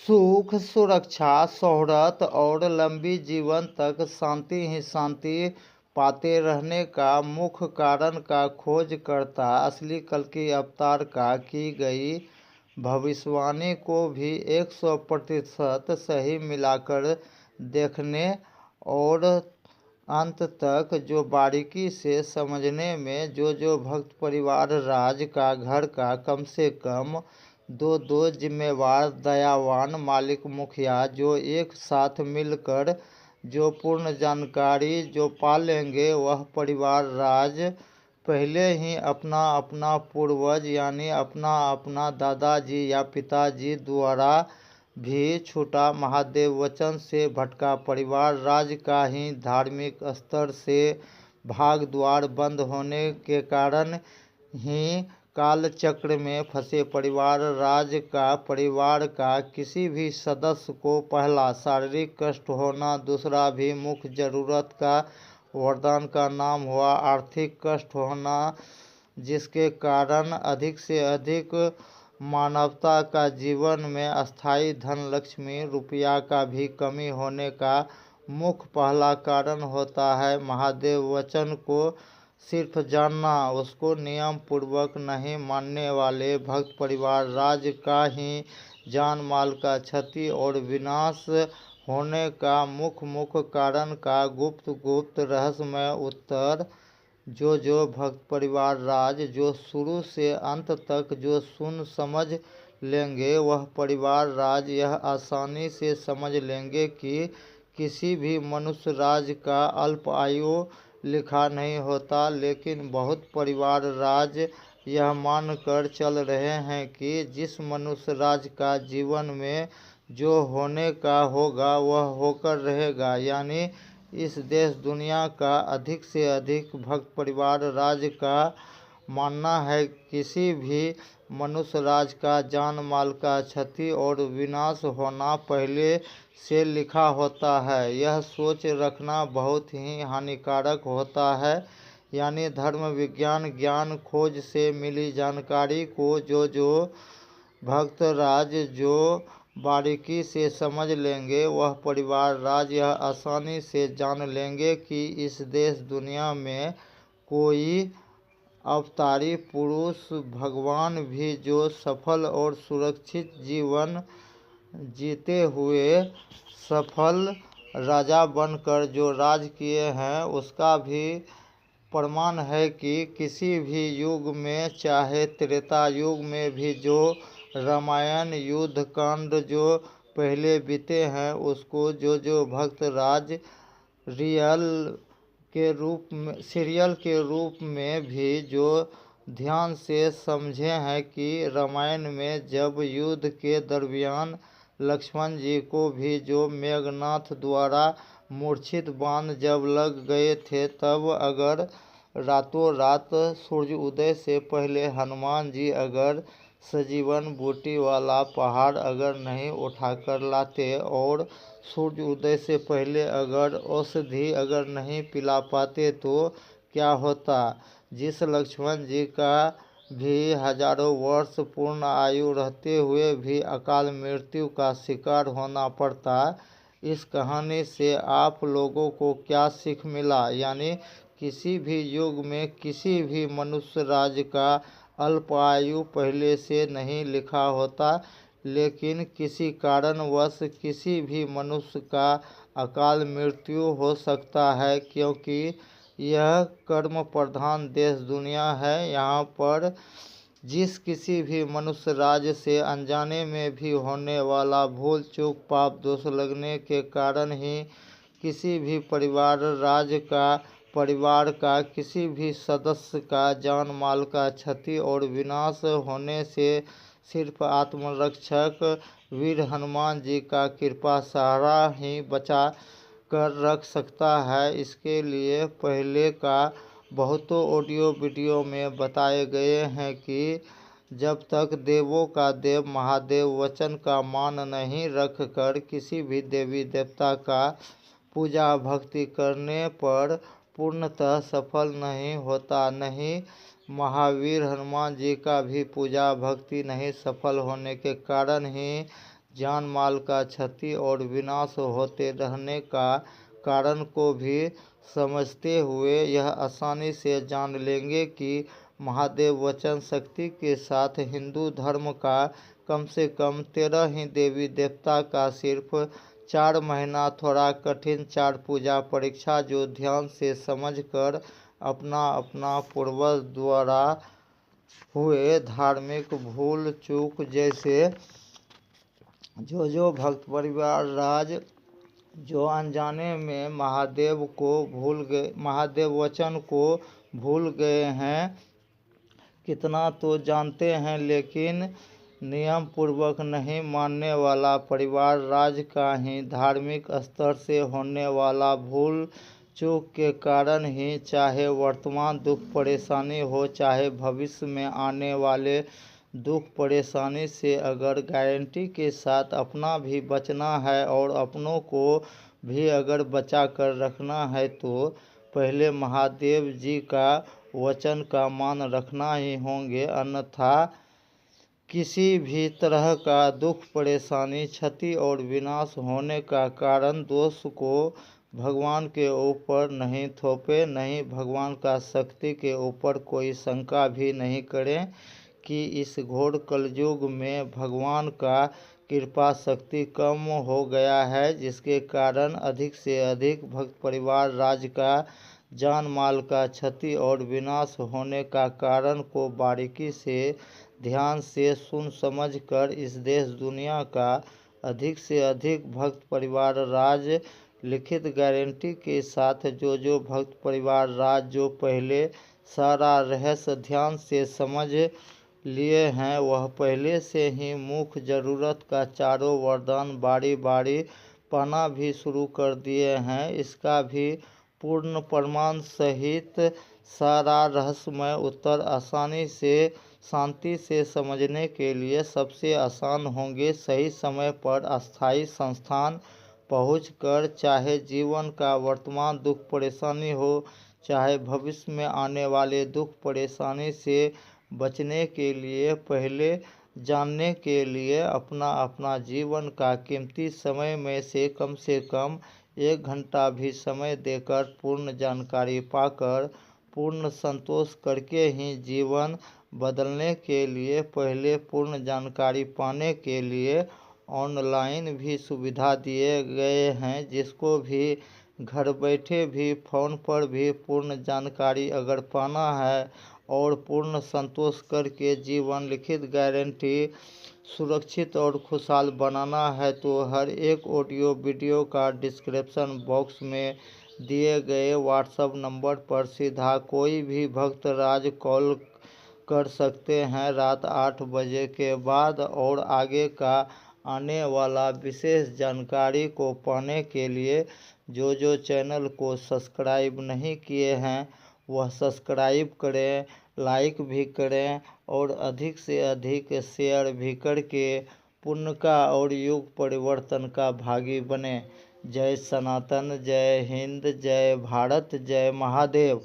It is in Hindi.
सुख, सुरक्षा, शोहरत और लंबी जीवन तक शांति ही शांति पाते रहने का मुख्य कारण का खोज करता असली कल्कि अवतार का की गई भविष्यवाणी को भी 100% सही मिलाकर देखने और अंत तक जो बारीकी से समझने में जो भक्त परिवार राज का घर का कम से कम दो जिम्मेवार दयावान मालिक मुखिया जो एक साथ मिलकर जो पूर्ण जानकारी जो पा लेंगे वह परिवार राज पहले ही अपना अपना पूर्वज यानी अपना अपना दादाजी या पिताजी द्वारा भी छूटा महादेव वचन से भटका परिवार राज का ही धार्मिक स्तर से भाग द्वार बंद होने के कारण ही काल चक्र में फंसे परिवार राज का परिवार का किसी भी सदस्य को पहला शारीरिक कष्ट होना, दूसरा भी मुख्य जरूरत का वरदान का नाम हुआ आर्थिक कष्ट होना, जिसके कारण अधिक से अधिक मानवता का जीवन में अस्थायी धन लक्ष्मी रुपया का भी कमी होने का मुख्य पहला कारण होता है। महादेव वचन को सिर्फ जानना, उसको नियम पूर्वक नहीं मानने वाले भक्त परिवार राज का ही जान माल का क्षति और विनाश होने का मुख्य कारण का गुप्त रहस्यमय उत्तर जो भक्त परिवार राज जो शुरू से अंत तक जो सुन समझ लेंगे वह परिवार राज यह आसानी से समझ लेंगे कि किसी भी मनुष्य राज का अल्प आयु लिखा नहीं होता, लेकिन बहुत परिवार राज यह मानकर चल रहे हैं कि जिस मनुष्य राज का जीवन में जो होने का होगा वह होकर रहेगा। यानी इस देश दुनिया का अधिक से अधिक भक्त परिवार राज का मानना है किसी भी मनुष्य राज का जान माल का क्षति और विनाश होना पहले से लिखा होता है। यह सोच रखना बहुत ही हानिकारक होता है। यानी धर्म विज्ञान ज्ञान खोज से मिली जानकारी को जो भक्त राज जो बारीकी से समझ लेंगे वह परिवार राज यह आसानी से जान लेंगे कि इस देश दुनिया में कोई अवतारी पुरुष भगवान भी जो सफल और सुरक्षित जीवन जीते हुए सफल राजा बनकर जो राज किए हैं उसका भी प्रमाण है कि किसी भी युग में चाहे त्रेता युग में भी जो रामायण युद्ध कांड जो पहले बीते हैं उसको जो भक्त राज सीरियल के रूप में भी जो ध्यान से समझे हैं कि रामायण में जब युद्ध के दरमियान लक्ष्मण जी को भी जो मेघनाथ द्वारा मूर्छित बाण जब लग गए थे तब अगर रातों रात सूर्य उदय से पहले हनुमान जी अगर सजीवन बूटी वाला पहाड़ अगर नहीं उठाकर लाते और सूर्य उदय से पहले अगर औषधि अगर नहीं पिला पाते तो क्या होता। जिस लक्ष्मण जी का भी हजारों वर्ष पूर्ण आयु रहते हुए भी अकाल मृत्यु का शिकार होना पड़ता। इस कहानी से आप लोगों को क्या सीख मिला। यानी किसी भी युग में किसी भी मनुष्य राज का अल्प आयु पहले से नहीं लिखा होता, लेकिन किसी कारणवश किसी भी मनुष्य का अकाल मृत्यु हो सकता है, क्योंकि यह कर्म प्रधान देश दुनिया है। यहाँ पर जिस किसी भी मनुष्य राज से अनजाने में भी होने वाला भूल चूक पाप दोष लगने के कारण ही किसी भी परिवार का किसी भी सदस्य का जान माल का क्षति और विनाश होने से सिर्फ आत्मरक्षक वीर हनुमान जी का कृपा सहारा ही बचा कर रख सकता है। इसके लिए पहले का बहुतों ऑडियो वीडियो में बताए गए हैं कि जब तक देवों का देव महादेव वचन का मान नहीं रख कर किसी भी देवी देवता का पूजा भक्ति करने पर पूर्णतः सफल नहीं होता, नहीं महावीर हनुमान जी का भी पूजा भक्ति नहीं सफल होने के कारण ही जान माल का क्षति और विनाश होते रहने का कारण को भी समझते हुए यह आसानी से जान लेंगे कि महादेव वचन शक्ति के साथ हिंदू धर्म का कम से कम 13 ही देवी देवता का सिर्फ 4 महीना थोड़ा कठिन 4 पूजा परीक्षा जो ध्यान से समझकर अपना अपना पूर्वज द्वारा हुए धार्मिक भूल चूक, जैसे जो भक्त परिवार राज जो अनजाने में महादेव वचन को भूल गए हैं, कितना तो जानते हैं लेकिन नियम पूर्वक नहीं मानने वाला परिवार राज का ही धार्मिक स्तर से होने वाला भूल चूक के कारण ही चाहे वर्तमान दुख परेशानी हो चाहे भविष्य में आने वाले दुख परेशानी से अगर गारंटी के साथ अपना भी बचना है और अपनों को भी अगर बचा कर रखना है तो पहले महादेव जी का वचन का मान रखना ही होंगे, अन्यथा किसी भी तरह का दुख परेशानी क्षति और विनाश होने का कारण दोष को भगवान के ऊपर नहीं थोपे, नहीं भगवान का शक्ति के ऊपर कोई शंका भी नहीं करें कि इस घोर कलयुग में भगवान का कृपा शक्ति कम हो गया है, जिसके कारण अधिक से अधिक भक्त परिवार राज का जान माल का क्षति और विनाश होने का कारण को बारीकी से ध्यान से सुन समझ कर इस देश दुनिया का अधिक से अधिक भक्त परिवार राज लिखित गारंटी के साथ जो भक्त परिवार राज जो पहले सारा रहस्य ध्यान से समझ लिए हैं वह पहले से ही मुख्य जरूरत का चारों वरदान बारी बारी पाना भी शुरू कर दिए हैं। इसका भी पूर्ण प्रमाण सहित सारा रहस्यमय उत्तर आसानी से शांति से समझने के लिए सबसे आसान होंगे सही समय पर अस्थायी संस्थान पहुंचकर, चाहे जीवन का वर्तमान दुख परेशानी हो चाहे भविष्य में आने वाले दुख परेशानी से बचने के लिए पहले जानने के लिए अपना अपना जीवन का कीमती समय में से कम 1 घंटा भी समय देकर पूर्ण जानकारी पाकर पूर्ण संतोष करके ही जीवन बदलने के लिए पहले पूर्ण जानकारी पाने के लिए ऑनलाइन भी सुविधा दिए गए हैं, जिसको भी घर बैठे भी फ़ोन पर भी पूर्ण जानकारी अगर पाना है और पूर्ण संतोष करके जीवन लिखित गारंटी सुरक्षित और खुशहाल बनाना है तो हर एक ऑडियो वीडियो का डिस्क्रिप्शन बॉक्स में दिए गए व्हाट्सएप नंबर पर सीधा कोई भी भक्त राज कॉल कर सकते हैं रात 8 बजे के बाद, और आगे का आने वाला विशेष जानकारी को पाने के लिए जो चैनल को सब्सक्राइब नहीं किए हैं वह सब्सक्राइब करें, लाइक भी करें और अधिक से अधिक शेयर भी करके पुण्य का और युग परिवर्तन का भागी बने। जय सनातन, जय हिंद, जय भारत, जय महादेव।